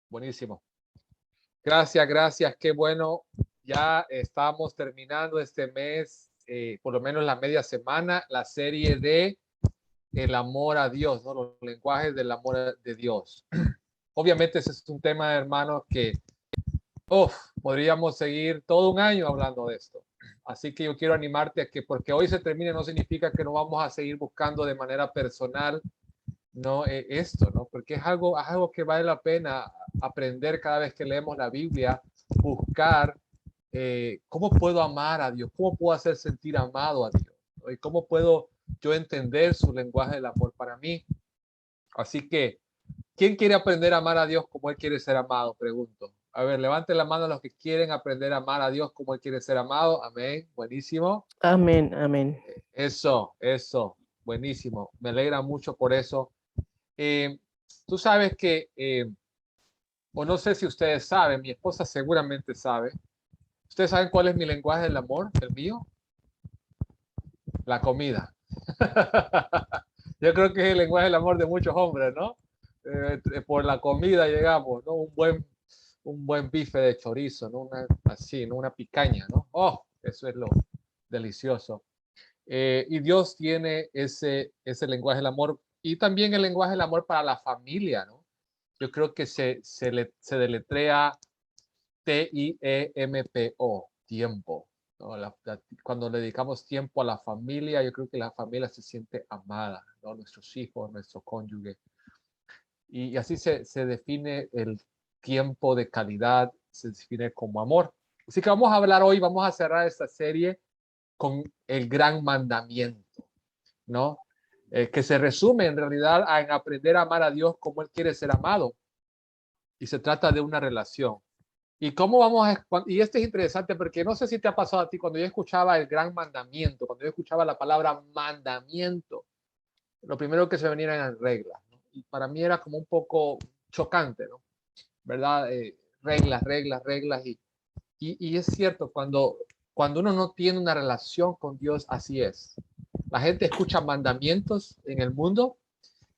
Buenísimo. Gracias, gracias. Qué bueno. Ya estamos terminando este mes, por lo menos la media semana, la serie de el amor a Dios, ¿no? Los lenguajes del amor de Dios. Obviamente ese es un tema, hermanos, que podríamos seguir todo un año hablando de esto. Así que yo quiero animarte a que porque hoy se termine no significa que no vamos a seguir buscando de manera personal, no esto, ¿no? Porque es algo que vale la pena aprender cada vez que leemos la Biblia, buscar cómo puedo amar a Dios, cómo puedo hacer sentir amado a Dios, ¿no? Y cómo puedo yo entender su lenguaje del amor para mí. Así que, ¿quién quiere aprender a amar a Dios como Él quiere ser amado? Pregunto. A ver, levanten la mano los que quieren aprender a amar a Dios como Él quiere ser amado. Amén. Buenísimo. Amén, amén. Eso. Buenísimo. Me alegra mucho por eso. Tú sabes que, o no sé si ustedes saben, mi esposa seguramente sabe. ¿Ustedes saben cuál es mi lenguaje del amor? El mío. La comida. Yo creo que es el lenguaje del amor de muchos hombres, ¿no? Por la comida llegamos, ¿no? Un buen bife de chorizo, ¿no? Así, ¿no? Una picaña, ¿no? Oh, eso es lo delicioso. Y Dios tiene ese lenguaje del amor y también el lenguaje del amor para la familia, ¿no? Yo creo que se deletrea TIEMPO, tiempo. ¿No? Cuando le dedicamos tiempo a la familia, yo creo que la familia se siente amada, ¿no? Nuestros hijos, nuestro cónyuge. Y así se define el tiempo de calidad, se define como amor. Así que vamos a hablar hoy, vamos a cerrar esta serie con el gran mandamiento, ¿no? Que se resume en realidad en aprender a amar a Dios como Él quiere ser amado. Y se trata de una relación. ¿Y cómo vamos a...? Y este es interesante porque no sé si te ha pasado a ti, cuando yo escuchaba el gran mandamiento, cuando yo escuchaba la palabra mandamiento, lo primero que se venía eran reglas, ¿no? Y para mí era como un poco chocante, ¿no? ¿Verdad? Reglas. Y es cierto, cuando uno no tiene una relación con Dios, así es. La gente escucha mandamientos en el mundo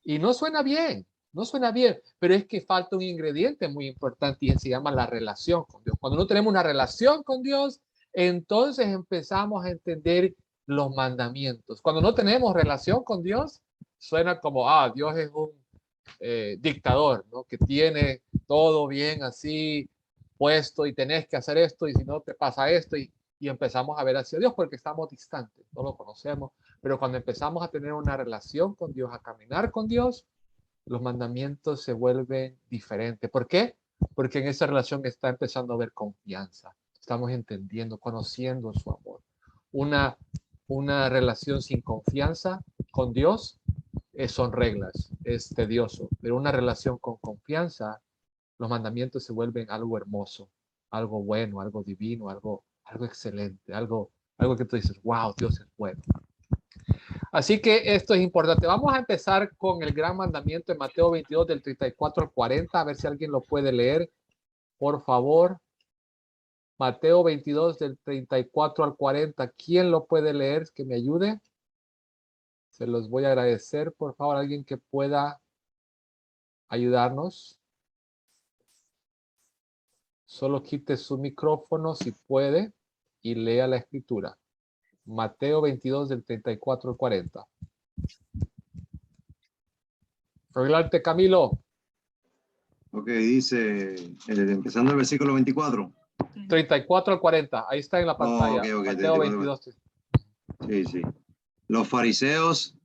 y no suena bien, no suena bien, pero es que falta un ingrediente muy importante y se llama la relación con Dios. Cuando no tenemos una relación con Dios, entonces empezamos a entender los mandamientos. Cuando no tenemos relación con Dios, suena como, Dios es un dictador, ¿no? Que tiene todo bien así puesto y tenés que hacer esto y si no te pasa esto y empezamos a ver hacia Dios porque estamos distantes, no lo conocemos, pero cuando empezamos a tener una relación con Dios, a caminar con Dios, los mandamientos se vuelven diferentes. ¿Por qué? Porque en esa relación está empezando a haber confianza, estamos entendiendo, conociendo su amor. Una, una relación sin confianza con Dios son reglas, es tedioso, pero una relación con confianza, los mandamientos se vuelven algo hermoso, algo bueno, algo divino, algo excelente, algo que tú dices, wow, Dios es bueno. Así que esto es importante. Vamos a empezar con el gran mandamiento de Mateo 22 del 34 al 40, a ver si alguien lo puede leer, por favor. Mateo 22 del 34 al 40, ¿quién lo puede leer? Que me ayude. Se los voy a agradecer, por favor, alguien que pueda ayudarnos. Solo quite su micrófono si puede y lea la escritura. Mateo 22 del 34 al 40. Adelante, Camilo. Ok, dice, empezando el versículo 24. 34 al 40. Ahí está en la pantalla. Ok, Mateo 22. Sí. Los fariseos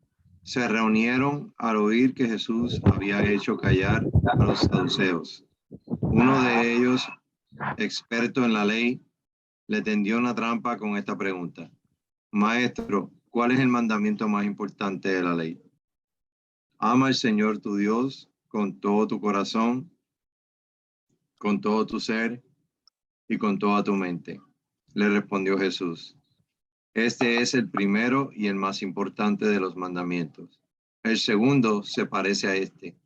se reunieron al oír que Jesús había hecho callar a los saduceos. Uno de ellos, experto en la ley, le tendió una trampa con esta pregunta. Maestro, ¿cuál es el mandamiento más importante de la ley? Ama al Señor tu Dios con todo tu corazón, con todo tu ser y con toda tu mente. Le respondió Jesús. Este es el primero y el más importante de los mandamientos. El segundo se parece a este.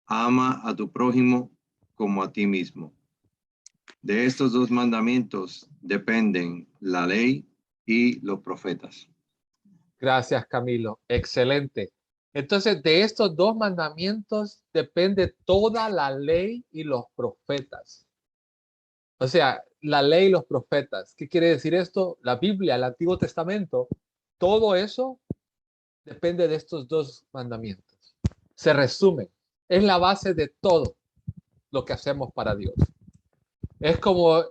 Ama a tu prójimo como a ti mismo. De estos dos mandamientos dependen la ley y los profetas. Gracias, Camilo. Excelente. Entonces, de estos dos mandamientos depende toda la ley y los profetas. O sea, la ley y los profetas. ¿Qué quiere decir esto? La Biblia, el Antiguo Testamento, todo eso depende de estos dos mandamientos. Se resume. Es la base de todo lo que hacemos para Dios. Es como,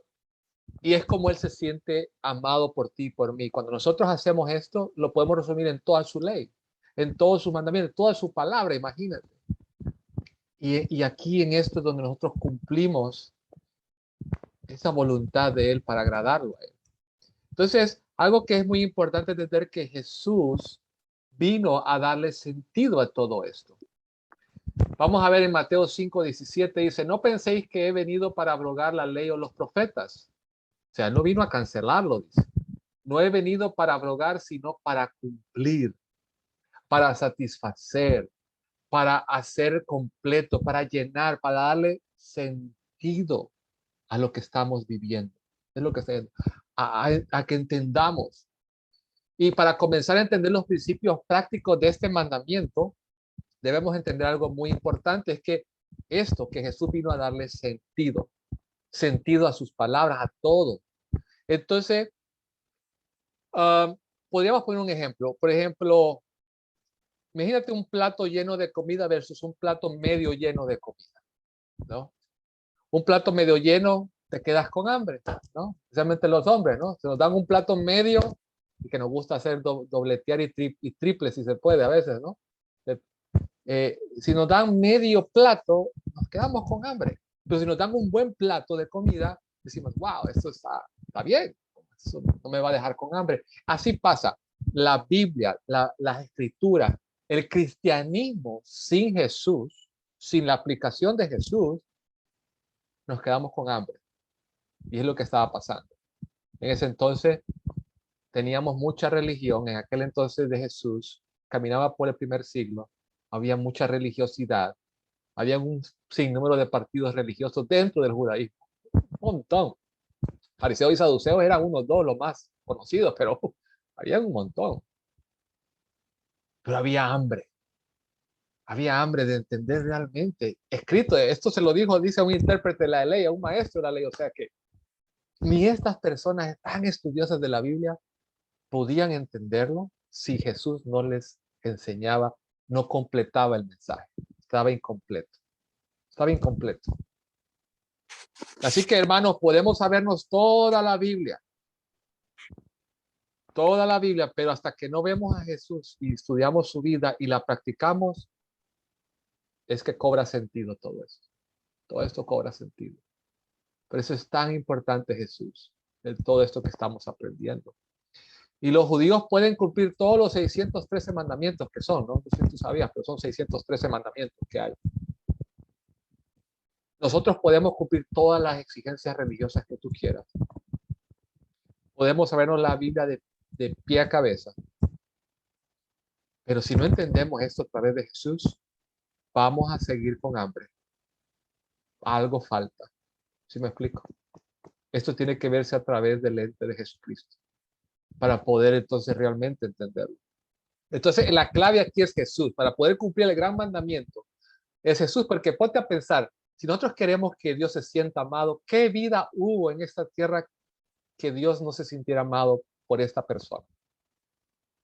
y es como Él se siente amado por ti y por mí. Cuando nosotros hacemos esto, lo podemos resumir en toda su ley, en todos sus mandamientos, toda su palabra, imagínate. Y aquí en esto es donde nosotros cumplimos esa voluntad de Él para agradarlo a Él. Entonces, algo que es muy importante entender que Jesús vino a darle sentido a todo esto. Vamos a ver en Mateo 5:17, dice, no penséis que he venido para abrogar la ley o los profetas. O sea, no vino a cancelarlo, dice. No he venido para abrogar, sino para cumplir, para satisfacer, para hacer completo, para llenar, para darle sentido a lo que estamos viviendo. Es lo que está a que entendamos. Y para comenzar a entender los principios prácticos de este mandamiento, debemos entender algo muy importante, es que esto, que Jesús vino a darle sentido, sentido a sus palabras, a todo. Entonces, podríamos poner un ejemplo. Por ejemplo, imagínate un plato lleno de comida versus un plato medio lleno de comida, ¿no? Un plato medio lleno, te quedas con hambre, ¿no? Especialmente los hombres, ¿no? Se nos dan un plato medio y que nos gusta hacer dobletear y triple si se puede a veces, ¿no? Si nos dan medio plato, nos quedamos con hambre. Pero si nos dan un buen plato de comida, decimos, wow, esto está bien, eso no me va a dejar con hambre. Así pasa. La Biblia, las escrituras, el cristianismo sin Jesús, sin la aplicación de Jesús, nos quedamos con hambre. Y es lo que estaba pasando. En ese entonces teníamos mucha religión. En aquel entonces de Jesús, caminaba por el primer siglo, había mucha religiosidad. Había un sinnúmero de partidos religiosos dentro del judaísmo. Un montón. Fariseos y saduceos eran unos dos los más conocidos, pero había un montón. Pero había hambre. Había hambre de entender realmente. Escrito, esto se lo dijo, dice un intérprete de la ley, a un maestro de la ley. O sea que ni estas personas tan estudiosas de la Biblia podían entenderlo si Jesús no les enseñaba, no completaba el mensaje. Estaba incompleto. Estaba incompleto. Así que, hermanos, podemos sabernos toda la Biblia, pero hasta que no vemos a Jesús y estudiamos su vida y la practicamos, es que cobra sentido todo esto. Todo esto cobra sentido. Por eso es tan importante Jesús, de todo esto que estamos aprendiendo. Y los judíos pueden cumplir todos los 613 mandamientos que son, ¿no? No sé si tú sabías, pero son 613 mandamientos que hay. Nosotros podemos cumplir todas las exigencias religiosas que tú quieras. Podemos sabernos la Biblia de pie a cabeza. Pero si no entendemos esto a través de Jesús, vamos a seguir con hambre. Algo falta. ¿Sí me explico? Esto tiene que verse a través del lente de Jesucristo para poder entonces realmente entenderlo. Entonces, la clave aquí es Jesús. Para poder cumplir el gran mandamiento es Jesús, porque ponte a pensar, si nosotros queremos que Dios se sienta amado, ¿qué vida hubo en esta tierra que Dios no se sintiera amado por esta persona?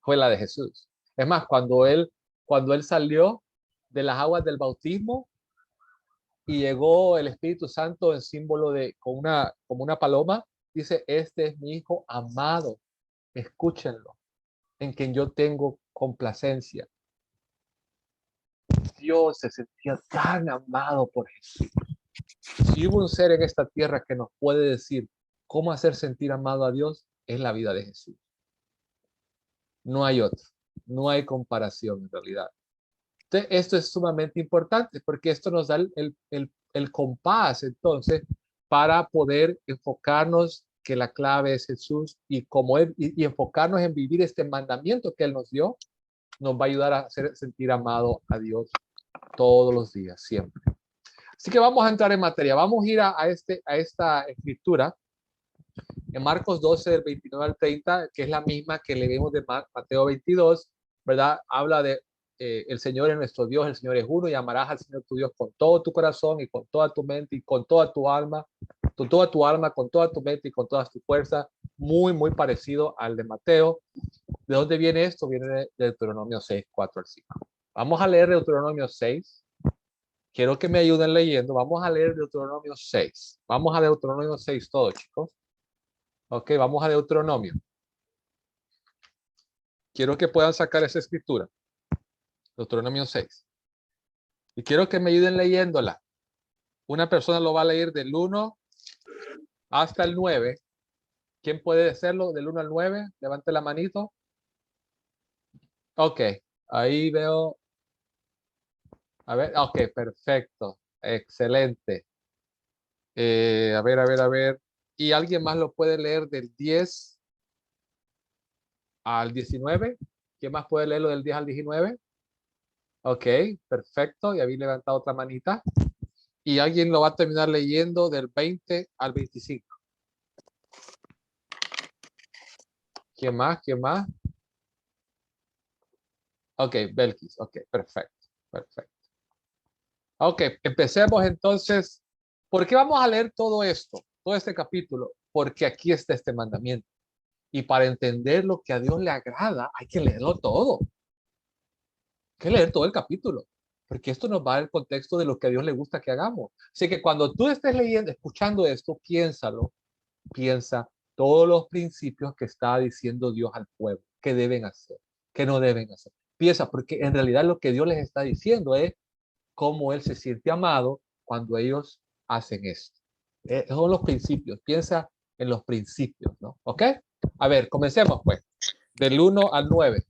Fue la de Jesús. Es más, cuando él salió de las aguas del bautismo y llegó el Espíritu Santo en símbolo de como una paloma, dice, este es mi hijo amado, escúchenlo, en quien yo tengo complacencia. Dios se sentía tan amado por Jesús. Si hubo un ser en esta tierra que nos puede decir cómo hacer sentir amado a Dios, es la vida de Jesús. No hay otro, no hay comparación en realidad. Entonces, esto es sumamente importante porque esto nos da el compás entonces para poder enfocarnos que la clave es Jesús y como y enfocarnos en vivir este mandamiento que Él nos dio, nos va a ayudar a hacer sentir amado a Dios todos los días, siempre. Así que vamos a entrar en materia. Vamos a ir a esta escritura en Marcos 12, del 29 al 30, que es la misma que leemos de Mateo 22, ¿verdad? Habla de el Señor es nuestro Dios, el Señor es uno, y amarás al Señor tu Dios con todo tu corazón y con toda tu mente y con toda tu alma, con toda tu alma, con toda tu mente y con todas tu fuerza. Muy, muy parecido al de Mateo. ¿De dónde viene esto? Viene de Deuteronomio 6, 4 al 5. Vamos a leer Deuteronomio 6. Quiero que me ayuden leyendo. Vamos a leer Deuteronomio 6. Vamos a Deuteronomio 6 todos, chicos. Ok, vamos a Deuteronomio. Quiero que puedan sacar esa escritura. Deuteronomio 6. Y quiero que me ayuden leyéndola. Una persona lo va a leer del 1 hasta el 9. ¿Quién puede hacerlo del 1 al 9? Levante la manito. Ok, ahí veo. A ver, ok, perfecto. Excelente. A ver, a ver, a ver. ¿Y alguien más lo puede leer del 10 al 19? ¿Quién más puede leerlo del 10 al 19? Ok, perfecto. Y habéis levantado otra manita. Y alguien lo va a terminar leyendo del 20 al 25. ¿Quién más? ¿Quién más? Ok, Belkis. Ok, perfecto. Perfecto. Ok, empecemos entonces. ¿Por qué vamos a leer todo esto? Todo este capítulo. Porque aquí está este mandamiento. Y para entender lo que a Dios le agrada, hay que leerlo todo. Hay que leer todo el capítulo. Porque esto nos va a dar el contexto de lo que a Dios le gusta que hagamos. Así que cuando tú estés leyendo, escuchando esto, piénsalo. Piensa todos los principios que está diciendo Dios al pueblo, que deben hacer, que no deben hacer. Piensa, porque en realidad lo que Dios les está diciendo es cómo Él se siente amado cuando ellos hacen esto. Esos son los principios. Piensa en los principios, ¿no? ¿Ok? A ver, comencemos pues. Del 1 al 9.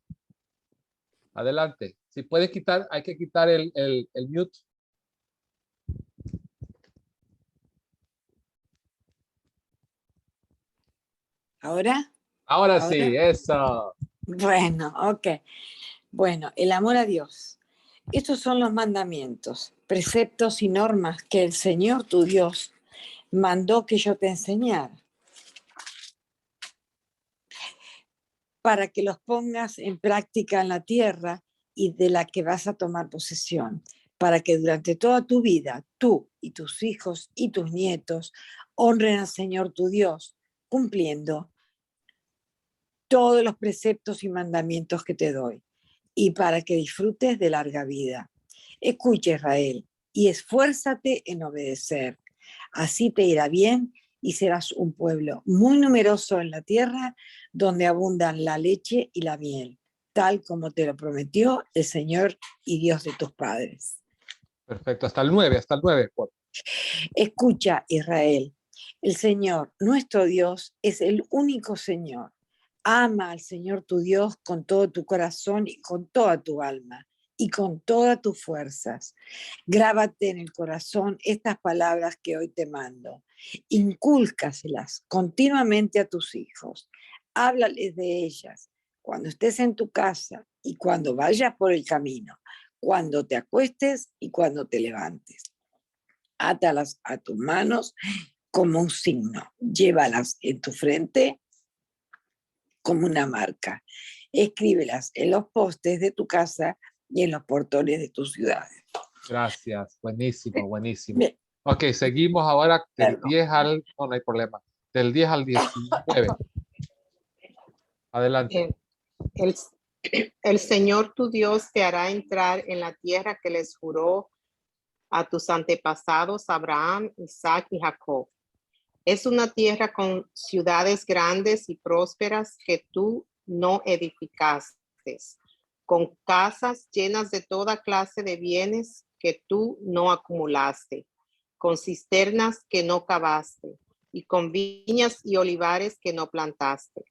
Adelante. Si puedes quitar, hay que quitar el mute. ¿Ahora? Ahora ¿Ahora? sí, eso. Bueno, ok. Bueno, el amor a Dios. Estos son los mandamientos, preceptos y normas que el Señor tu Dios mandó que yo te enseñara, para que los pongas en práctica en la tierra y de la que vas a tomar posesión, para que durante toda tu vida, tú y tus hijos y tus nietos honren al Señor tu Dios, cumpliendo todos los preceptos y mandamientos que te doy, y para que disfrutes de larga vida. Escucha, Israel, y esfuérzate en obedecer. Así te irá bien y serás un pueblo muy numeroso en la tierra, donde abundan la leche y la miel, tal como te lo prometió el Señor y Dios de tus padres. Perfecto, hasta el 9, hasta el 9. Escucha, Israel, el Señor, nuestro Dios, es el único Señor. Ama al Señor tu Dios con todo tu corazón y con toda tu alma y con todas tus fuerzas. Grábate en el corazón estas palabras que hoy te mando. Incúlcaselas continuamente a tus hijos. Háblales de ellas cuando estés en tu casa y cuando vayas por el camino, cuando te acuestes y cuando te levantes. Átalas a tus manos como un signo. Llévalas en tu frente como una marca. Escríbelas en los postes de tu casa y en los portones de tus ciudades. Gracias, buenísimo, buenísimo. Bien. Ok, seguimos ahora del Perdón. 10 al, no hay problema, del 10 al 19. Adelante. El, el Señor tu Dios te hará entrar en la tierra que les juró a tus antepasados Abraham, Isaac y Jacob. Es una tierra con ciudades grandes y prósperas que tú no edificaste, con casas llenas de toda clase de bienes que tú no acumulaste, con cisternas que no cavaste y con viñas y olivares que no plantaste.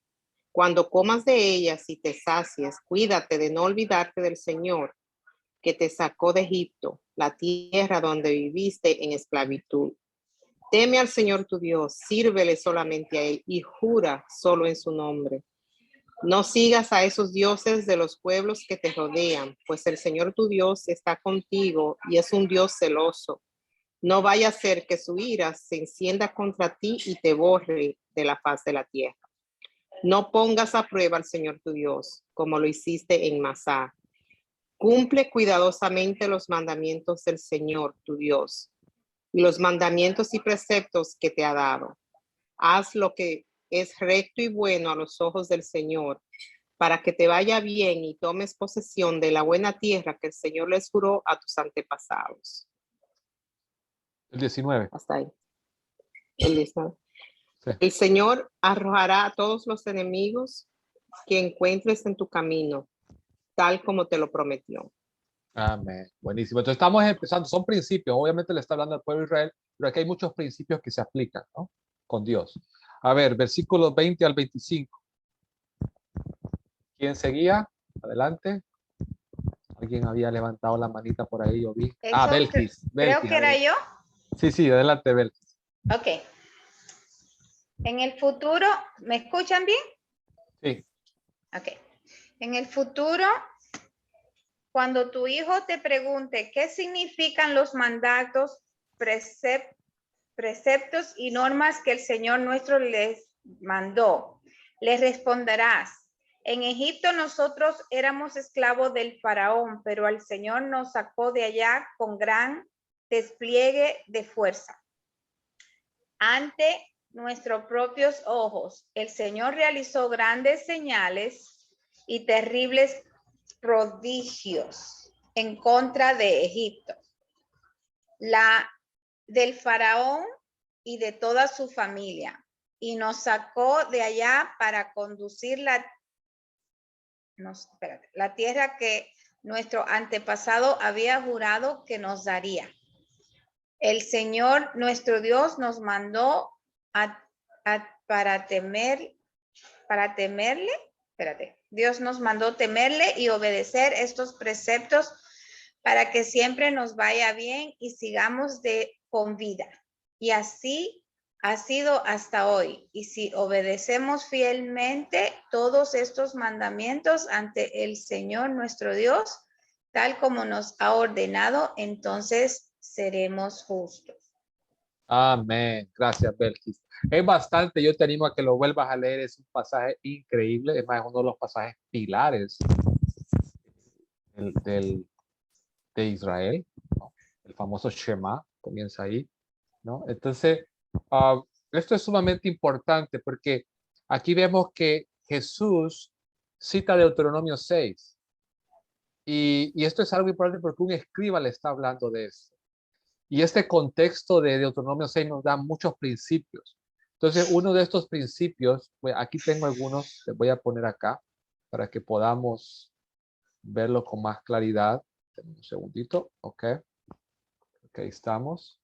Cuando comas de ellas y te sacies, cuídate de no olvidarte del Señor, que te sacó de Egipto, la tierra donde viviste en esclavitud. Teme al Señor tu Dios, sírvele solamente a Él y jura solo en su nombre. No sigas a esos dioses de los pueblos que te rodean, pues el Señor tu Dios está contigo y es un Dios celoso. No vaya a ser que su ira se encienda contra ti y te borre de la faz de la tierra. No pongas a prueba al Señor tu Dios, como lo hiciste en Masá, Cumple cuidadosamente los mandamientos del Señor, tu Dios, y los mandamientos y preceptos que te ha dado. Haz lo que es recto y bueno a los ojos del Señor, para que te vaya bien y tomes posesión de la buena tierra que el Señor les juró a tus antepasados. El 19. Hasta ahí. El 19. Sí. El Señor arrojará a todos los enemigos que encuentres en tu camino, tal como te lo prometió. Amén. Buenísimo. Entonces estamos empezando, son principios. Obviamente le está hablando al pueblo de Israel, pero aquí hay muchos principios que se aplican, ¿no? Con Dios. A ver, versículos 20 al 25. ¿Quién seguía? Adelante. Alguien había levantado la manita por ahí, yo vi. Ah, Belkis. Creo que era yo. Sí, sí, adelante, Belkis. Ok. En el futuro, ¿me escuchan bien? Sí. Ok. En el futuro, cuando tu hijo te pregunte qué significan los mandatos, preceptos y normas que el Señor nuestro les mandó, les responderás: en Egipto nosotros éramos esclavos del faraón, pero el Señor nos sacó de allá con gran despliegue de fuerza. Ante nuestros propios ojos, el Señor realizó grandes señales y terribles prodigios en contra de Egipto, del faraón y de toda su familia, y nos sacó de allá para conducir la tierra que nuestro antepasado había jurado que nos daría. El Señor nuestro Dios nos mandó para temerle. Dios nos mandó temerle y obedecer estos preceptos para que siempre nos vaya bien y sigamos con vida. Y así ha sido hasta hoy. Y si obedecemos fielmente todos estos mandamientos ante el Señor nuestro Dios, tal como nos ha ordenado, entonces seremos justos. Amén. Gracias, Belkis. Es bastante, yo te animo a que lo vuelvas a leer, es un pasaje increíble, es más, uno de los pasajes pilares de Israel, ¿no? El famoso Shema comienza ahí, ¿no? Entonces, esto es sumamente importante porque aquí vemos que Jesús cita Deuteronomio 6 y esto es algo importante porque un escriba le está hablando de esto. Y este contexto de Deuteronomio 6 nos da muchos principios. Entonces, uno de estos principios, aquí tengo algunos, les voy a poner acá para que podamos verlo con más claridad. Un segundito, ok. Ok, estamos.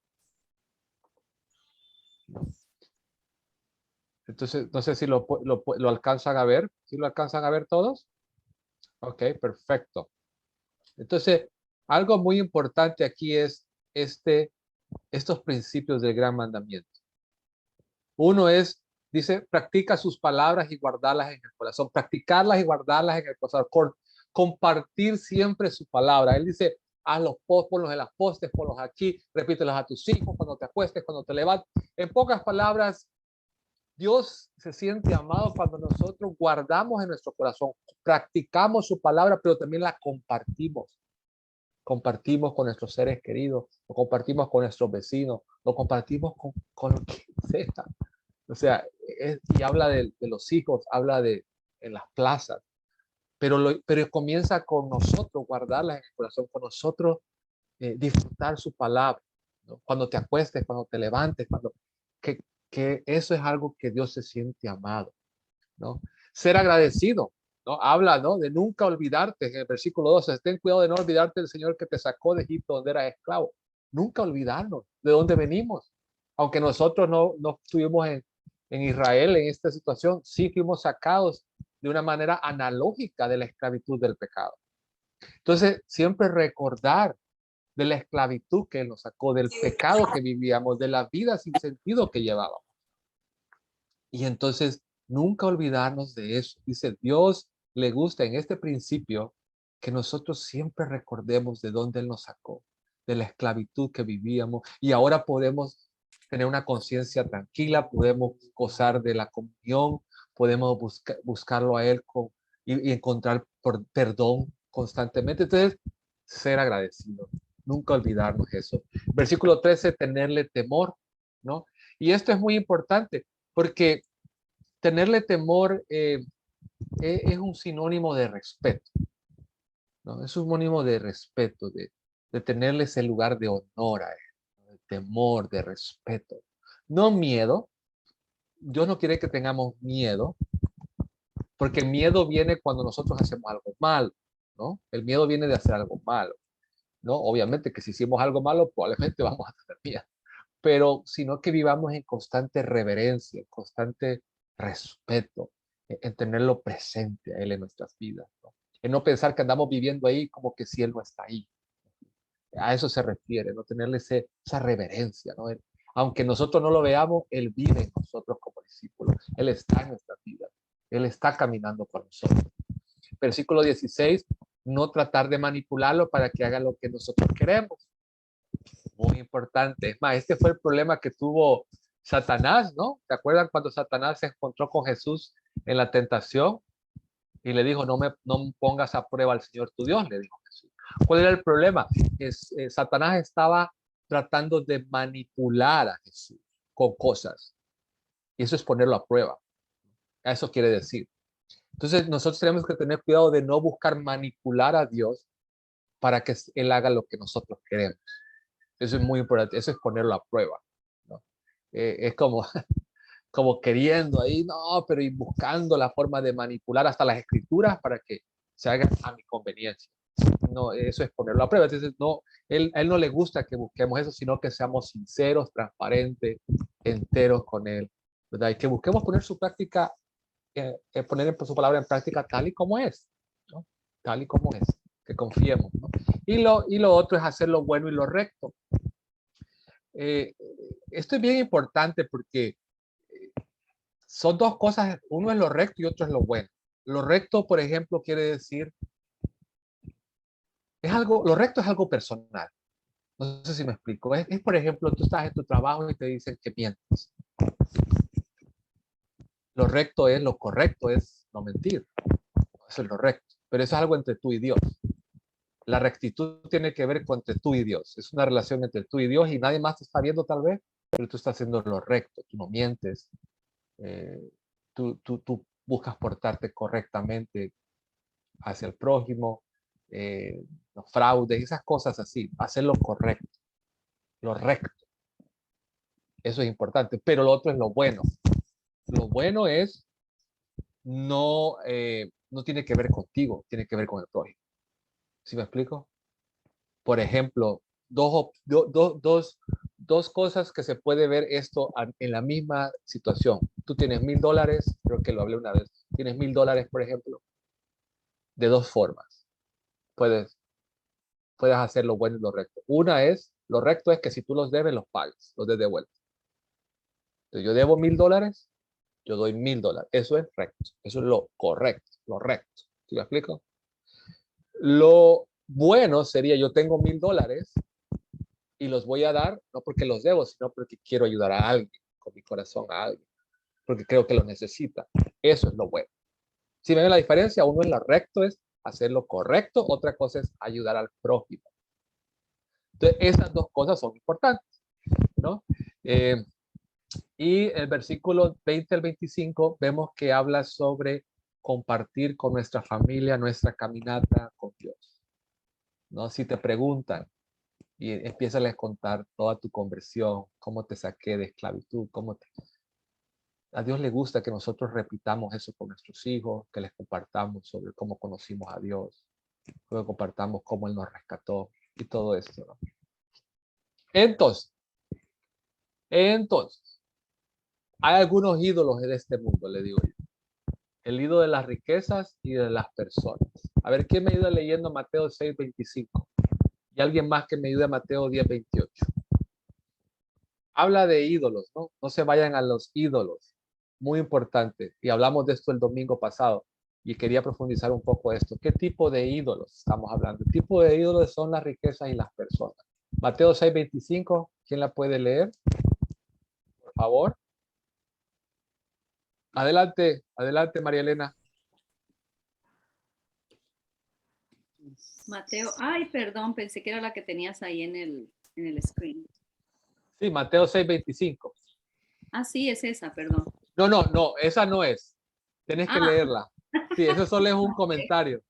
Entonces, no sé si lo alcanzan a ver. ¿Sí lo alcanzan a ver todos? Ok, perfecto. Entonces, algo muy importante aquí es estos principios del gran mandamiento. Uno es, dice, practica sus palabras y guardarlas en el corazón. Practicarlas y guardarlas en el corazón. Compartir siempre su palabra. Él dice, ponlos en las postes, ponlos aquí, repítelos a tus hijos cuando te acuestes, cuando te levantes. En pocas palabras, Dios se siente amado cuando nosotros guardamos en nuestro corazón, practicamos su palabra, pero también la compartimos. Compartimos con nuestros seres queridos, lo compartimos con nuestros vecinos, lo compartimos con lo que sea. O sea, y habla de los hijos, habla en las plazas, pero comienza con nosotros, guardarlas en el corazón, con nosotros disfrutar su palabra, ¿no? Cuando te acuestes, cuando te levantes, que eso es algo que Dios se siente amado, ¿no? Ser agradecido, ¿no? Habla, ¿no? De nunca olvidarte, en el versículo 12, ten cuidado de no olvidarte del Señor que te sacó de Egipto donde eras esclavo. Nunca olvidarnos de dónde venimos. Aunque nosotros no estuvimos en Israel en esta situación, sí fuimos sacados de una manera analógica de la esclavitud del pecado. Entonces, siempre recordar de la esclavitud que Él nos sacó, del pecado que vivíamos, de la vida sin sentido que llevábamos. Y entonces, nunca olvidarnos de eso. Dice, Dios le gusta en este principio que nosotros siempre recordemos de dónde Él nos sacó, de la esclavitud que vivíamos, y ahora podemos tener una conciencia tranquila, podemos gozar de la comunión, podemos buscarlo a Él y encontrar perdón constantemente. Entonces, ser agradecido, nunca olvidarnos eso. Versículo 13, tenerle temor, ¿no? Y esto es muy importante porque tenerle temor es un sinónimo de respeto, ¿no? Es un sinónimo de respeto, de tenerle ese lugar de honor a él, ¿no? De temor, de respeto. No miedo. Dios no quiere que tengamos miedo, porque el miedo viene cuando nosotros hacemos algo malo, ¿no? El miedo viene de hacer algo malo, ¿no? Obviamente que si hicimos algo malo, probablemente vamos a tener miedo, pero sino que vivamos en constante reverencia, en constante respeto, en tenerlo presente a Él en nuestras vidas, ¿no? En no pensar que andamos viviendo ahí como que si Él no está ahí. A eso se refiere, ¿no? Tenerle esa reverencia, ¿no? Aunque nosotros no lo veamos, Él vive en nosotros como discípulos. Él está en nuestra vida. Él está caminando con nosotros. Versículo 16, no tratar de manipularlo para que haga lo que nosotros queremos. Muy importante. Es más, este fue el problema que tuvo Satanás, ¿no? ¿Te acuerdan cuando Satanás se encontró con Jesús en la tentación y le dijo, no me pongas a prueba al Señor tu Dios, le dijo Jesús. ¿Cuál era el problema? Satanás estaba tratando de manipular a Jesús con cosas. Y eso es ponerlo a prueba. Eso quiere decir. Entonces, nosotros tenemos que tener cuidado de no buscar manipular a Dios para que Él haga lo que nosotros queremos. Eso es muy importante. Eso es ponerlo a prueba, ¿no? Es como, como queriendo ahí, no, pero y buscando la forma de manipular hasta las escrituras para que se hagan a mi conveniencia. No, eso es ponerlo a prueba. Entonces, no, a él no le gusta que busquemos eso, sino que seamos sinceros, transparentes, enteros con Él, ¿verdad? Y que busquemos poner su práctica, poner su palabra en práctica tal y como es, ¿no? Tal y como es, que confiemos, ¿no? Y lo otro es hacer lo bueno y lo recto. Esto es bien importante porque son dos cosas, uno es lo recto y otro es lo bueno. Lo recto, por ejemplo, quiere decir, lo recto es algo personal. No sé si me explico. Por ejemplo, tú estás en tu trabajo y te dicen que mientes. Lo correcto es no mentir. Eso es lo recto. Pero eso es algo entre tú y Dios. La rectitud tiene que ver con entre tú y Dios. Es una relación entre tú y Dios y nadie más te está viendo tal vez, pero tú estás haciendo lo recto. Tú no mientes. Tú buscas portarte correctamente hacia el prójimo, los fraudes, esas cosas así. Hacer lo correcto, lo recto. Eso es importante. Pero lo otro es lo bueno. Lo bueno es no tiene que ver contigo, tiene que ver con el prójimo. ¿Sí me explico? Por ejemplo, dos cosas que se puede ver esto en la misma situación. Tú tienes $1,000, creo que lo hablé una vez. Tienes $1,000, por ejemplo, de dos formas. Puedes hacer lo bueno y lo recto. Lo recto es que si tú los debes, los pagues, los des de vuelta. Entonces, yo debo $1,000, yo doy $1,000. Eso es recto. Eso es lo correcto, lo recto. ¿Sí me explico? Lo bueno sería, yo tengo $1,000 y los voy a dar, no porque los debo, sino porque quiero ayudar a alguien, con mi corazón a alguien, porque creo que lo necesita. Eso es lo bueno. Si ven la diferencia, uno es lo recto, es hacer lo correcto, otra cosa es ayudar al prójimo. Entonces, esas dos cosas son importantes, ¿no? Y el versículo 20 al 25 vemos que habla sobre compartir con nuestra familia nuestra caminata con Dios, ¿no? Si te preguntan y empiezas a contar toda tu conversión, cómo te saqué de esclavitud, a Dios le gusta que nosotros repitamos eso con nuestros hijos, que les compartamos sobre cómo conocimos a Dios, que compartamos cómo Él nos rescató y todo esto, ¿no? Entonces, hay algunos ídolos en este mundo, le digo yo. El ídolo de las riquezas y de las personas. A ver, ¿quién me ayuda leyendo Mateo 6:25? Y alguien más que me ayude a Mateo 10:28. Habla de ídolos, ¿no? No se vayan a los ídolos. Muy importante. Y hablamos de esto el domingo pasado. Y quería profundizar un poco esto. ¿Qué tipo de ídolos estamos hablando? El tipo de ídolos son las riquezas y las personas. Mateo 6:25. ¿Quién la puede leer? Por favor. Adelante, María Elena. Mateo, ay, perdón, pensé que era la que tenías ahí en el screen. Sí, Mateo 6:25. Ah, sí, es esa, perdón. No, esa no es. Tienes que Ah. leerla. Sí, eso solo es un comentario.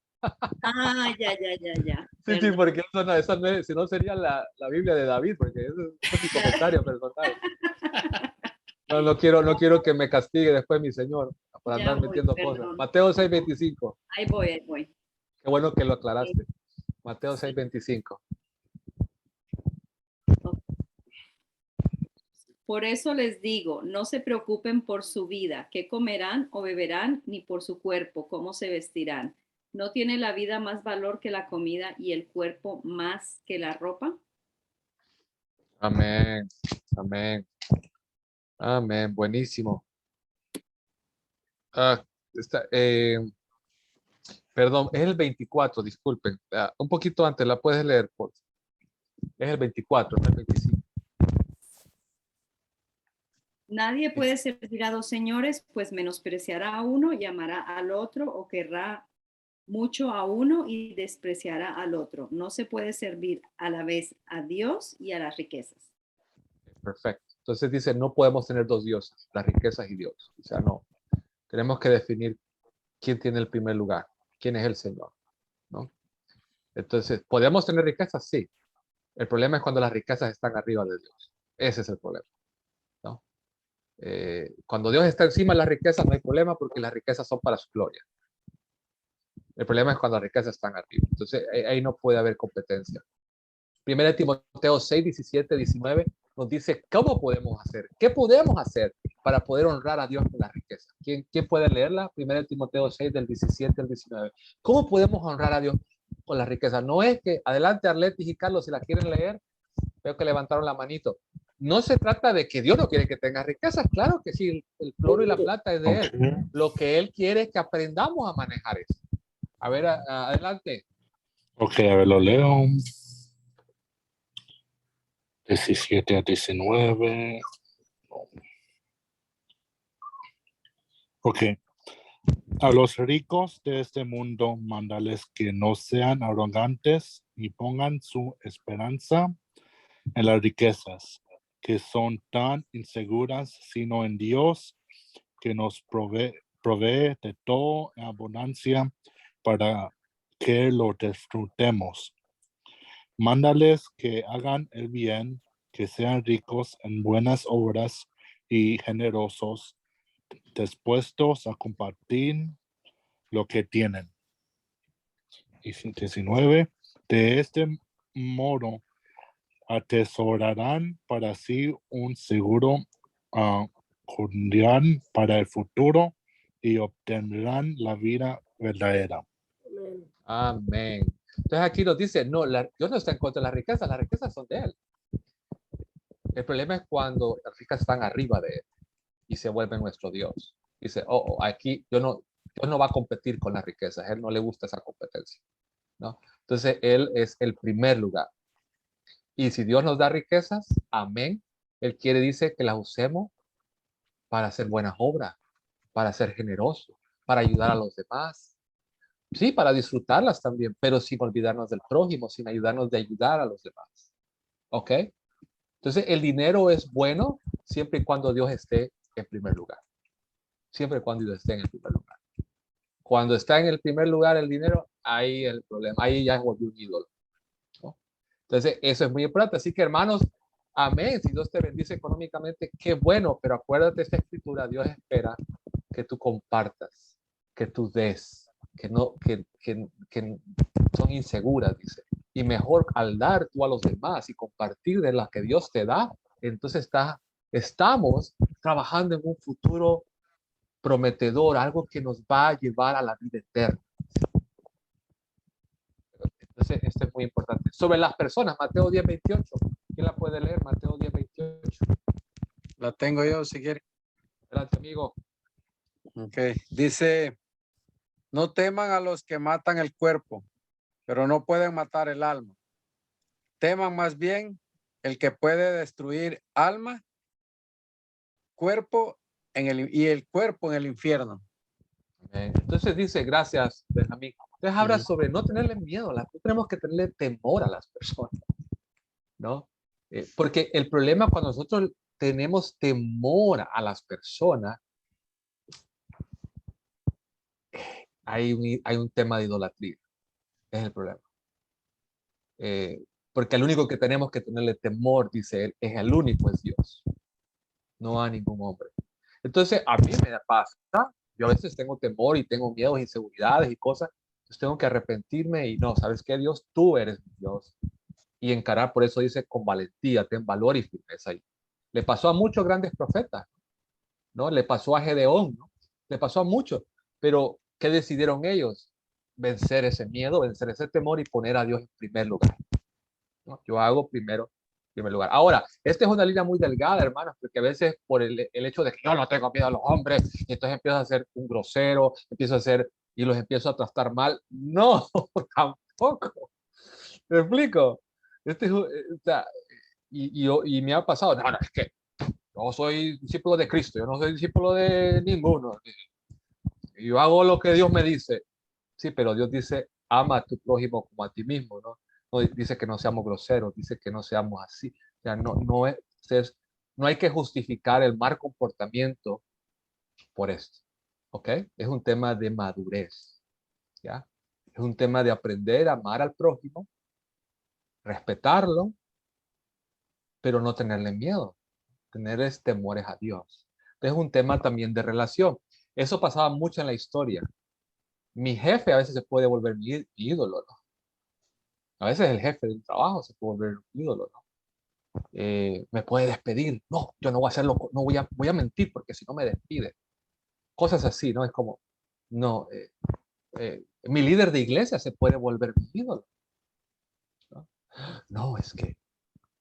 Ah, ya. Sí, Perdón. porque esa no es, si no sería la Biblia de David, porque eso es mi comentario personal. No quiero que me castigue después mi Señor por Ya andar voy, metiendo cosas. perdón. Mateo 6:25. Ahí voy. Qué bueno que lo aclaraste. Mateo 6:25. Por eso les digo, no se preocupen por su vida, qué comerán o beberán, ni por su cuerpo, cómo se vestirán. ¿No tiene la vida más valor que la comida y el cuerpo más que la ropa? Amén. Amén. Amén. Buenísimo. Ah, perdón, es el 24, disculpen. Un poquito antes, ¿la puedes leer? Es el 24, no el 25. Nadie puede servir a dos señores, pues menospreciará a uno y amará al otro, o querrá mucho a uno y despreciará al otro. No se puede servir a la vez a Dios y a las riquezas. Perfecto. Entonces dice, no podemos tener dos dioses, las riquezas y Dios. O sea, no. Tenemos que definir quién tiene el primer lugar, quién es el Señor, ¿no? Entonces, ¿podemos tener riquezas? Sí. El problema es cuando las riquezas están arriba de Dios. Ese es el problema, ¿no? Cuando Dios está encima de las riquezas no hay problema porque las riquezas son para su gloria. El problema es cuando las riquezas están arriba. Entonces, ahí no puede haber competencia. Primera de Timoteo 6, 17, 19 nos dice cómo podemos hacer, qué podemos hacer para poder honrar a Dios con la riqueza. ¿Quién puede leerla? Primera de Timoteo 6, del 17 al 19. ¿Cómo podemos honrar a Dios con la riqueza? No es que, adelante Arletis y Carlos, si la quieren leer, veo que levantaron la manito. No se trata de que Dios no quiere que tengas riquezas, claro que sí, el oro y la plata es de Él. Lo que Él quiere es que aprendamos a manejar eso. A ver, adelante. Ok, a ver, lo leo. 17 a 19. Ok. A los ricos de este mundo, mándales que no sean arrogantes ni pongan su esperanza en las riquezas, que son tan inseguras, sino en Dios, que nos provee de todo en abundancia para que lo disfrutemos. Mándales que hagan el bien, que sean ricos en buenas obras y generosos, dispuestos a compartir lo que tienen. Y 19. De este modo atesorarán para sí un seguro cordial para el futuro y obtendrán la vida verdadera. Amén. Entonces aquí nos dice, no, Dios no está en contra de las riquezas son de Él. El problema es cuando las riquezas están arriba de Él y se vuelven nuestro Dios. Dice, aquí Dios no va a competir con las riquezas, a Él no le gusta esa competencia, ¿no? Entonces Él es el primer lugar. Y si Dios nos da riquezas, amén, Él dice que las usemos para hacer buenas obras, para ser generosos, para ayudar a los demás. Sí, para disfrutarlas también, pero sin olvidarnos del prójimo, sin ayudarnos de ayudar a los demás. ¿Ok? Entonces, el dinero es bueno siempre y cuando Dios esté en primer lugar. Siempre y cuando Dios esté en el primer lugar. Cuando está en el primer lugar el dinero, ahí el problema, ahí ya es un ídolo, ¿no? Entonces, eso es muy importante. Así que, hermanos, amén. Si Dios te bendice económicamente, qué bueno, pero acuérdate de esta escritura, Dios espera que tú compartas, que tú des, que son inseguras, dice. Y mejor al dar tú a los demás y compartir de la que Dios te da, entonces estamos trabajando en un futuro prometedor, algo que nos va a llevar a la vida eterna. Entonces, esto es muy importante. Sobre las personas, Mateo 10:28. ¿Quién la puede leer? Mateo 10:28. La tengo yo, si quiere. Gracias, amigo. Ok. Dice, no teman a los que matan el cuerpo, pero no pueden matar el alma. Teman más bien el que puede destruir alma, cuerpo y el cuerpo en el infierno. Entonces dice, gracias, Benjamín. Entonces habla sobre no tenerle miedo, no tenemos que tenerle temor a las personas, ¿no? Porque el problema cuando nosotros tenemos temor a las personas, hay un tema de idolatría, es el problema. Porque el único que tenemos que tenerle temor, dice él, es el único, es Dios, no a ningún hombre. Entonces, a mí me da paz. Yo a veces tengo temor y tengo miedos, inseguridades y cosas. Entonces tengo que arrepentirme y no, ¿sabes qué, Dios? Tú eres mi Dios. Y encarar, por eso dice, con valentía, ten valor y firmeza ahí. Le pasó a muchos grandes profetas, ¿no? Le pasó a Gedeón, ¿no? Le pasó a muchos. Pero, ¿qué decidieron ellos? Vencer ese miedo, vencer ese temor y poner a Dios en primer lugar, ¿no? Yo hago primero en primer lugar. Ahora, esta es una línea muy delgada, hermanos, porque a veces por el hecho de que yo no tengo miedo a los hombres, y entonces empiezo a ser un grosero, empiezo a hacer y los empiezo a tratar mal. No, tampoco. ¿Me explico? O sea, y me ha pasado, no, es que yo soy discípulo de Cristo, yo no soy discípulo de ninguno. Yo hago lo que Dios me dice. Sí, pero Dios dice, ama a tu prójimo como a ti mismo, ¿no? No dice que no seamos groseros, dice que no seamos así. O sea, no hay que justificar el mal comportamiento por esto, ¿ok? Es un tema de madurez, ¿ya? Es un tema de aprender a amar al prójimo, respetarlo, pero no tenerle miedo, tener temores a Dios. Es un tema también de relación. Eso pasaba mucho en la historia. Mi jefe a veces se puede volver mi ídolo, ¿no? A veces el jefe del trabajo se puede volver un ídolo, ¿no? Me puede despedir. No, yo no voy a hacerlo, no voy a mentir porque si no me despide. Cosas así, ¿no? Es como, no, mi líder de iglesia se puede volver mi ídolo, ¿no? No, es que,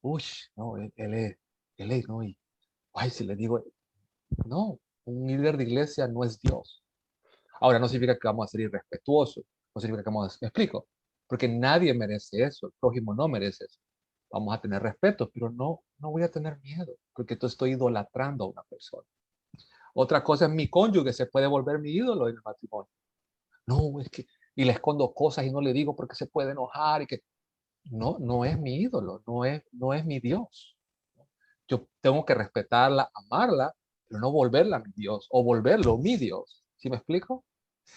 uy, no, él es, no, y, ay, si le digo, no, un líder de iglesia no es Dios. Ahora, no significa que vamos a ser irrespetuosos, no significa que vamos a, me explico, porque nadie merece eso, el prójimo no merece eso. Vamos a tener respeto, pero no voy a tener miedo, porque entonces estoy idolatrando a una persona. Otra cosa es mi cónyuge, se puede volver mi ídolo en el matrimonio. No, es que, y le escondo cosas y no le digo porque se puede enojar y que, no es mi ídolo, no es mi Dios. Yo tengo que respetarla, amarla, pero no volverla mi Dios o volverlo mi Dios. ¿Sí me explico?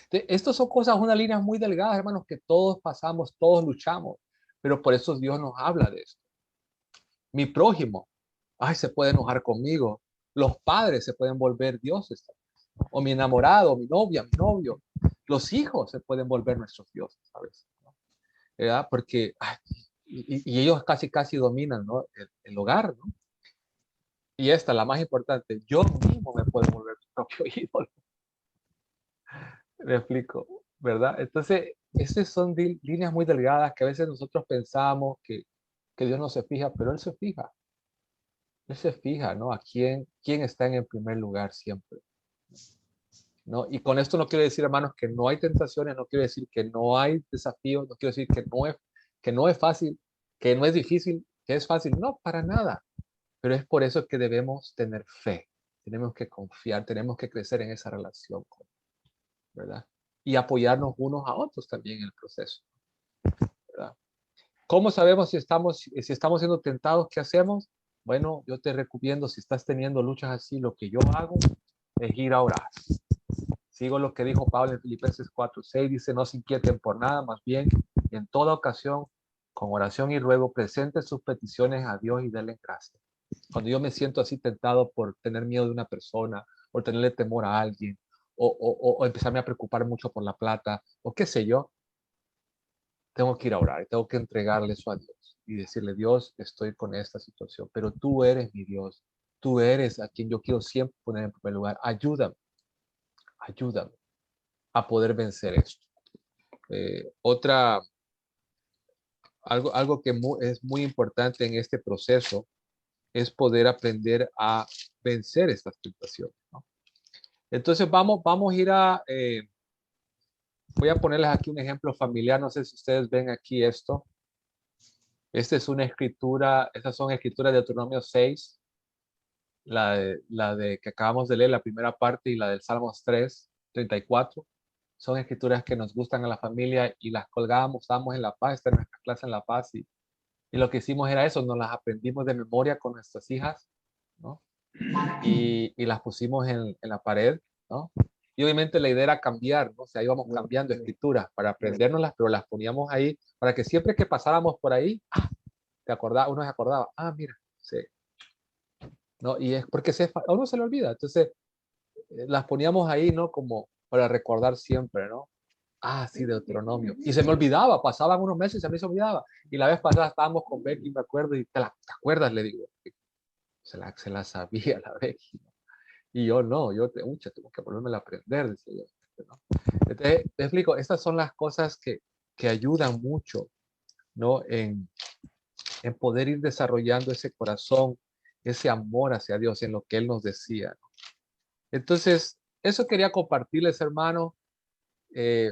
Estas son cosas, unas líneas muy delgadas, hermanos, que todos pasamos, todos luchamos, pero por eso Dios nos habla de esto. Mi prójimo, ay, se puede enojar conmigo. Los padres se pueden volver dioses. O mi enamorado, mi novia, mi novio. Los hijos se pueden volver nuestros dioses, ¿sabes? ¿Verdad? Porque ay, y ellos casi dominan, ¿no? El hogar, ¿no? Y esta, la más importante, yo mismo me puedo volver mi propio ídolo. Me explico, ¿verdad? Entonces, esas son líneas muy delgadas que a veces nosotros pensamos que Dios no se fija, pero Él se fija. Él se fija, ¿no? A quién está en el primer lugar siempre, ¿no? Y con esto no quiero decir, hermanos, que no hay tentaciones, no quiero decir que no hay desafíos, no quiero decir que no es fácil, que no es difícil, que es fácil. No, para nada. Pero es por eso que debemos tener fe, tenemos que confiar, tenemos que crecer en esa relación, ¿verdad? Y apoyarnos unos a otros también en el proceso, ¿verdad? ¿Cómo sabemos si estamos siendo tentados? ¿Qué hacemos? Bueno, yo te recomiendo, si estás teniendo luchas así, lo que yo hago es ir a orar. Sigo lo que dijo Pablo en Filipenses 4:6, dice, no se inquieten por nada, más bien, en toda ocasión, con oración y ruego, presenten sus peticiones a Dios y denle gracias. Cuando yo me siento así tentado por tener miedo de una persona, por tenerle temor a alguien, o empezarme a preocupar mucho por la plata, o qué sé yo, tengo que ir a orar y tengo que entregarle eso a Dios y decirle, Dios, estoy con esta situación, pero tú eres mi Dios, tú eres a quien yo quiero siempre poner en primer lugar. Ayúdame a poder vencer esto. Algo que es muy importante en este proceso es poder aprender a vencer estas tentaciones, ¿no? Entonces vamos a ir voy a ponerles aquí un ejemplo familiar, no sé si ustedes ven aquí esto. Esta es una escritura, estas son escrituras de Deuteronomio 6, la de que acabamos de leer, la primera parte, y la del Salmos 3:34. son escrituras que nos gustan a la familia y las colgábamos, estábamos en La Paz, está en nuestra clase en La Paz y lo que hicimos era eso, nos las aprendimos de memoria con nuestras hijas, ¿no? Y las pusimos en la pared, ¿no? Y obviamente la idea era cambiar, ¿no? O sea, íbamos cambiando escrituras para aprendérnoslas, pero las poníamos ahí para que siempre que pasáramos por ahí, uno se acordaba, mira, sí, ¿no? Y es porque a uno se le olvida, entonces las poníamos ahí, ¿no? Como para recordar siempre, ¿no? Sí, Deuteronomio. Y se me olvidaba, pasaban unos meses y a mí se olvidaba. Y la vez pasada estábamos con Becky, me acuerdo, y ¿te acuerdas? Le digo, se la sabía la Becky, ¿no? Y yo no, tengo que volverme a aprender, decía yo, ¿no? Entonces, te explico, estas son las cosas que ayudan mucho, ¿no? En poder ir desarrollando ese corazón, ese amor hacia Dios, en lo que Él nos decía, ¿no? Entonces, eso quería compartirles, hermano.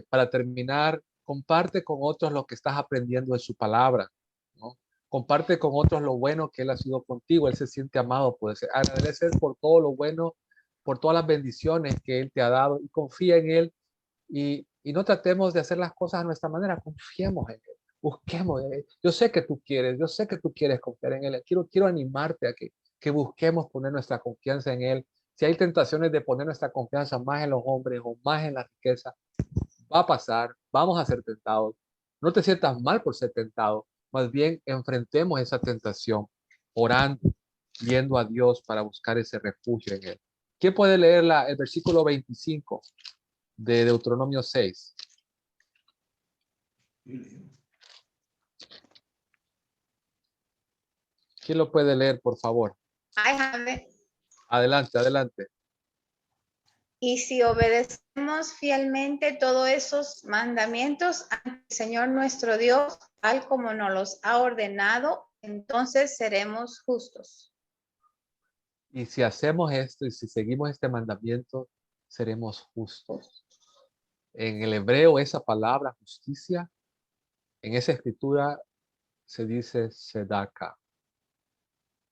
Para terminar, comparte con otros lo que estás aprendiendo de su palabra, ¿no? Comparte con otros lo bueno que Él ha sido contigo. Él se siente amado, puede ser. Agradecer por todo lo bueno, por todas las bendiciones que Él te ha dado y confía en Él y no tratemos de hacer las cosas a nuestra manera, confiemos en Él. Busquemos. Yo sé que tú quieres confiar en Él. Quiero animarte a que busquemos poner nuestra confianza en Él. Si hay tentaciones de poner nuestra confianza más en los hombres o más en la riqueza, va a pasar, vamos a ser tentados. No te sientas mal por ser tentado, más bien enfrentemos esa tentación, orando, yendo a Dios para buscar ese refugio en Él. ¿Quién puede leer el versículo 25 de Deuteronomio 6? ¿Quién lo puede leer, por favor? I have it. Adelante, adelante. Y si obedecemos fielmente todos esos mandamientos al Señor nuestro Dios, tal como nos los ha ordenado, entonces seremos justos. Y si hacemos esto y si seguimos este mandamiento, seremos justos. En el hebreo, esa palabra justicia, en esa escritura se dice sedaka.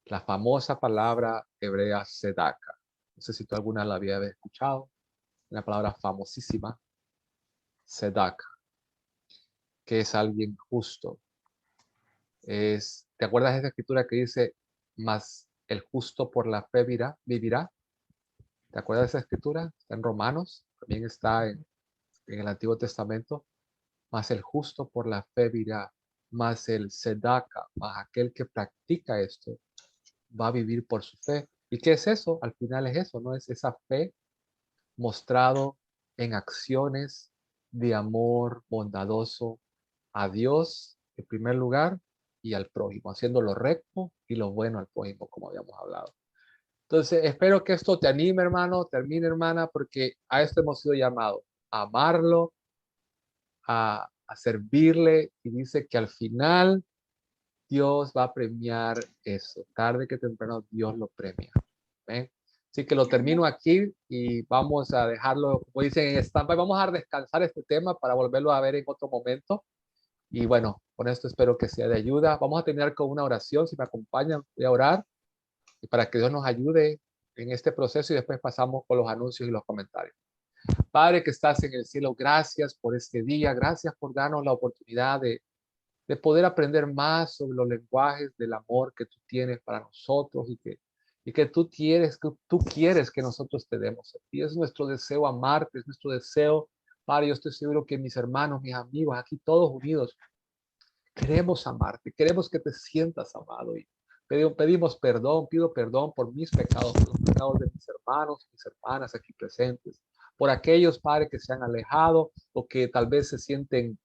La famosa palabra hebrea sedaka. No sé si tú alguna la había escuchado. Una palabra famosísima, sedaka, que es alguien justo. ¿Te acuerdas de esa escritura que dice, mas el justo por la fe vivirá? ¿Te acuerdas de esa escritura? Está en Romanos, también está en el Antiguo Testamento. Mas el justo por la fe vivirá, mas el sedaka, más aquel que practica esto, va a vivir por su fe. ¿Y qué es eso? Al final es eso, ¿no? Es esa fe mostrado en acciones de amor bondadoso a Dios en primer lugar y al prójimo, haciendo lo recto y lo bueno al prójimo, como habíamos hablado. Entonces, espero que esto te anime, hermano, termine, hermana, porque a esto hemos sido llamados, a amarlo, a servirle, y dice que al final Dios va a premiar eso. Tarde que temprano Dios lo premia. ¿Ven? Así que lo termino aquí y vamos a dejarlo, como dicen en estampa, vamos a descansar este tema para volverlo a ver en otro momento. Y bueno, con esto espero que sea de ayuda. Vamos a terminar con una oración, si me acompañan, voy a orar y para que Dios nos ayude en este proceso y después pasamos con los anuncios y los comentarios. Padre que estás en el cielo, gracias por este día, gracias por darnos la oportunidad de poder aprender más sobre los lenguajes del amor que tú tienes para nosotros y que tú quieres que nosotros te demos a ti. Es nuestro deseo amarte, es nuestro deseo, Padre. Yo estoy seguro que mis hermanos, mis amigos, aquí todos unidos, queremos amarte, queremos que te sientas amado y pedimos perdón, pido perdón por mis pecados, por los pecados de mis hermanos, mis hermanas aquí presentes, por aquellos, Padre, que se han alejado o que tal vez se sienten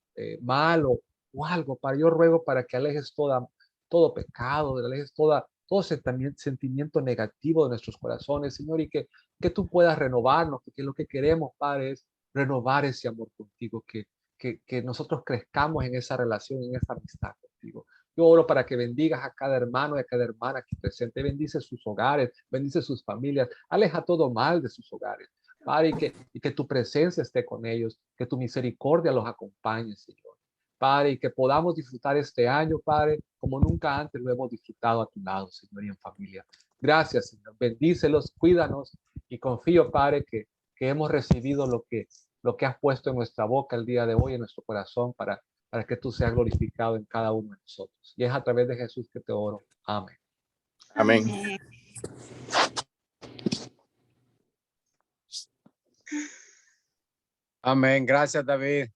mal o algo, Padre. Yo ruego para que alejes todo pecado, alejes todo sentimiento negativo de nuestros corazones, Señor, y que tú puedas renovarnos, porque lo que queremos, Padre, es renovar ese amor contigo, que nosotros crezcamos en esa relación, en esa amistad contigo. Yo oro para que bendigas a cada hermano y a cada hermana aquí presente. Bendice sus hogares, bendice sus familias, aleja todo mal de sus hogares, Padre, y que tu presencia esté con ellos, que tu misericordia los acompañe, Señor. Padre, y que podamos disfrutar este año, Padre, como nunca antes lo hemos disfrutado a tu lado, Señor, y en familia. Gracias, Señor. Bendícelos, cuídanos y confío, Padre, que hemos recibido lo lo que has puesto en nuestra boca el día de hoy, en nuestro corazón, para que tú seas glorificado en cada uno de nosotros. Y es a través de Jesús que te oro. Amén. Amén. Amén. Gracias, David.